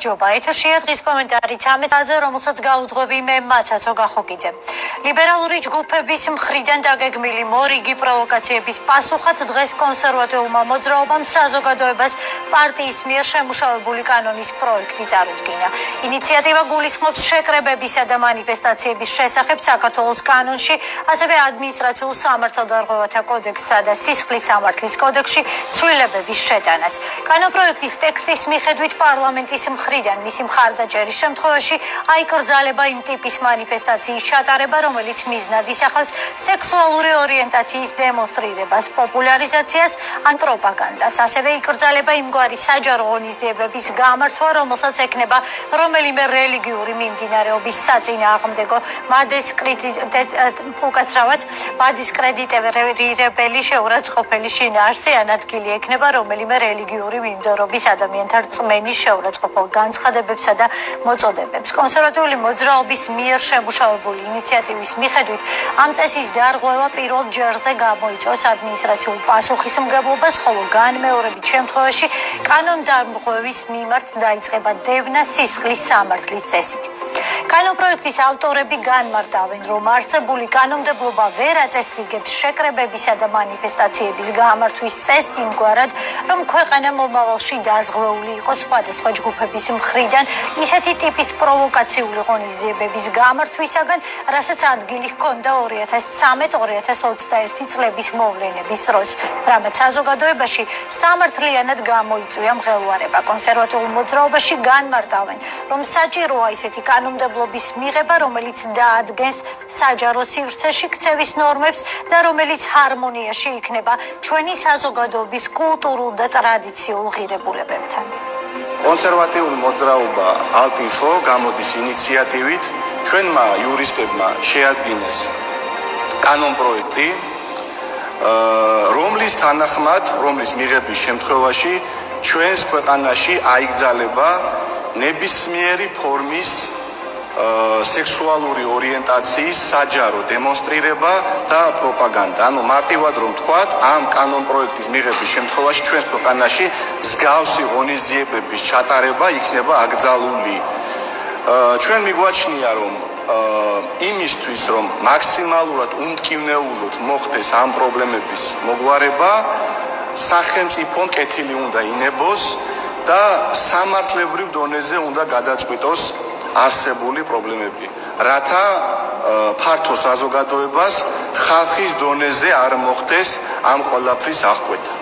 გამარჯობა. ეთერშია დღის კომენტარი 13-ზე, რომელსაც გაუძღვები მე მაცაცო გახოკიძე. ლიბერალური ჯგუფების მხრიდან დაგეგმილი მორიგი პროვოკაციების პასუხად დღეს კონსერვატიულმა მოძრაობამ საზოგადოებას პარტიის მიერ შემუშავებული კანონის პროექტი წარუდგინა. ინიციატივა გულისხმობს შეკრებებისა და მანიფესტაციების შესახებ საქართველოს კანონში, ასევე ადმინისტრაციულ სამართალდარღვევათა კოდექსსა და სისხლის სამართლის კოდექსში ცვლილებების შეტანას. კანონპროექტის ტექსტის მიხედვით პარლამენტის მხრიდან მისი მხარდაჭერის შემთხვევაში აიკრძალება იმ ტიპის მანიფესტაციის ჩატარება, რომელიც მიზნად ისახავს სექსუალური ორიენტაციის დემონსტრირებას, პოპულარიზაციას ან პროპაგანდას. ასევე იკრძალება იმგვარი საჯარო ღონისძიებების გამართვა, რომელსაც ექნება რომელიმე რელიგიური მიმდინარეობის საწინააღმდეგო მადისკრედიტებელი შეურაცხყოფელი შინაარსი ან ადგილი ექნება რომელიმე რელიგიური მიმდევრობის ადამიანთა რწმენის შეურაცხყოფელ განცხადებებსა და მოწოდებებს. კონსერვატიული მოძრაობის მიერ შემუშავებული ინიციატივის მიხედვით ამ წესის დარღვევა პირველ ჯერზე გამოიწვევს ადმინისტრაციულ პასუხისმგებლობას, ხოლო განმეორებით შემთხვევაში კანონდარღვევის მიმართ დაიწყება დევნა სისხლის სამართლის წესით. კანონპროექტის ავტორები განმარტავენ, რომ არსებული კანონმდებლობა ვერ აწესრიგებს შეკრებებისა და მანიფესტაციების გამართვის წესს იმგვარად, რომ ქვეყანა მომავალში დაზღვეული იყოს სხვადასხვა ჯგუფების მხრიდან ისეთი ტიპის პროვოკაციული ღონისძიებების გამართვისაგან, რასაც ადგილი ჰქონდა 2013-2021 წლების მოვლენების დროს, რამაც საზოგადოებაში სამართლიანად გამოიწვია მღელვარება. კონსერვატიულ მოძრაობაში განმარტავენ, რომ საჭიროა ისეთი კანონმდებლობის მიღება, რომელიც დაადგენს საჯარო სივრცეში ქცევის ნორმებს და რომელიც ჰარმონიაში იქნება ჩვენი საზოგადოების კულტურულ და ტრადიციულ ღირებულებებთან. კონსერვატიული მოძრაობა ალტინფო გამოდის ინიციატივით ჩვენმა იურისტებმა შეადგინეს კანონპროექტი, რომლის თანახმად, რომლის მიღების შემთხვევაში ჩვენს ქვეყანაში აიგზალება ნებისმიერი ფორმის სექსუალური ორიენტაციის საჯარო დემონსტრირება და პროპაგანდა. ანუ მარტივად რომ ვთქვათ, ამ კანონპროექტის მიღების შემთხვევაში ჩვენს ქვეყანაში მსგავსი ღონისძიებების ჩატარება იქნება აკრძალული. ჩვენ მიგვაჩნია, რომ იმისთვის, რომ მაქსიმალურად უმტკივნეულოდ მოხდეს ამ პრობლემების მოგვარება, სახელმწიფომ კეთილი უნდა ინებოს და სამართლებრივ დონეზე უნდა გადაწყვიტოს არსებული პრობლემები, რათა ფართო საზოგადოებას ხალხის დონეზე არ მოხდეს ამ ყველაფრის აღკვეთა.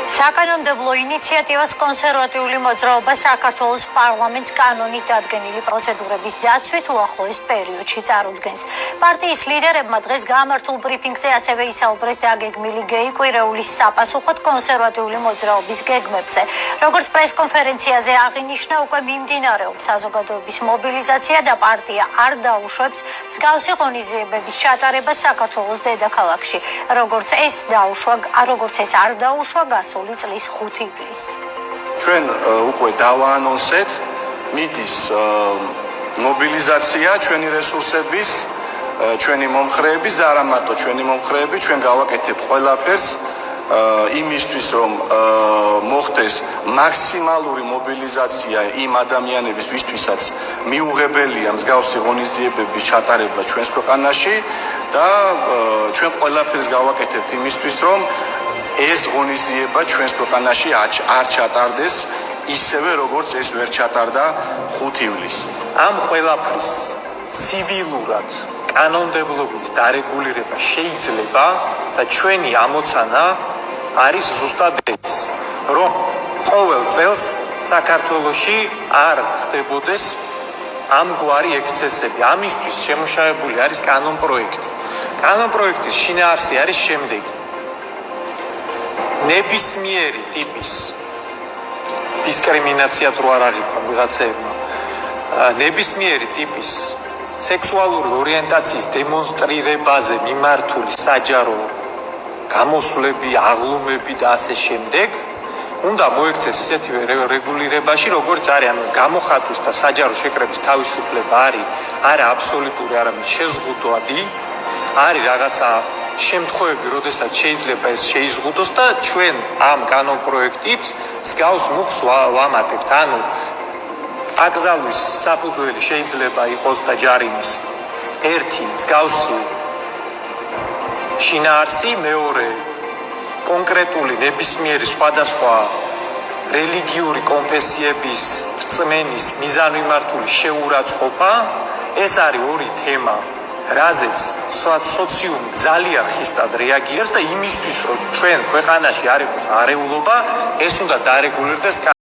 საკანონმდებლო ინიციატივას კონსერვატიული მოძრაობა საქართველოს პარლამენტს კანონით დადგენილი პროცედურების დაცვით უახლოეს პერიოდში წარუდგენს. პარტიის ლიდერებმა დღეს გამართულ ბრიფინგზე ასევე ისაუბრეს დაგეგმილი გეიკვირეულის საპასუხოდ კონსერვატიული მოძრაობის გეგმებზე. როგორც პრესკონფერენციაზე აღინიშნა, უკვე მიმდინარეობს საზოგადოების მობილიზაცია და პარტია არ დაუშვებს მსგავსი ღონისძიებების ჩატარებას საქართველოს დედაქალაქში, როგორც ეს არ დაუშვა გასული წლის 5 ივლისს. ჩვენ უკვე დავაანონსეთ მიდის მობილიზაცია ჩვენი რესურსების, ჩვენი მომხრეების და არა მარტო ჩვენი მომხრეები, ჩვენ გავაკეთებთ ყველაფერს იმისთვის, რომ მოხდეს მაქსიმალური მობილიზაცია იმ ადამიანების, ვისთვისაც მიუღებელია მსგავსი ღონისძიებების ჩატარება ჩვენს ქვეყანაში და ჩვენ ყველაფერს გავაკეთებთ იმისთვის, რომ ეს ღონისძიება ჩვენს ქვეყანაში არ ჩატარდეს ისევე, როგორც ეს ვერ ჩატარდა 5 ივლისს. ამ ყველაფრის ცივილურად, კანონმდებლობით დარეგულირება შეიძლება და ჩვენი ამოცანა არის ზუსტად ეს, რომ ყოველ წელს საქართველოში არ ხდებოდეს ამგვარი ექსცესები. ამისთვის შემუშავებული არის კანონპროექტი. კანონპროექტის შინაარსი არის შემდეგი: ნებისმიერი ტიპის დისკრიმინაცია თუ არ აღიქვა ვიღაცეებმა, ნებისმიერი ტიპის სექსუალური ორიენტაციის დემონსტრირებაზე მიმართული საჯარო გამოსვლები, აღლუმები და ასე შემდეგ უნდა მოექცეს ისეთივე რეგულირებაში, როგორც არის, ანუ გამოხატვის და საჯარო შეკრების თავისუფლება არის არა აბსოლუტური, არამედ შეზღუდვადი, არის რაღაცა შემთხვევები, როდესაც შეიძლება ეს შეიზღუდოს და ჩვენ ამ კანონპროექტით მსგავს მუხს ვამატებთ. ანუ აკრძალვის საფუძველი შეიძლება იყოს და ჯარიმის ერთი მსგავსი შინაარსი, მეორე კონკრეტული ნებისმიერი სხვადასხვა რელიგიური კონფესიების რწმენის მიზანმიმართული შეურაცხყოფა. ეს არის ორი თემა, რაზეც სოციუმი ძალიან ხისტად რეაგირებს და იმისთვის, რომ ჩვენ ქვეყანაში არ იყოს არეულობა, ეს უნდა დარეგულირდეს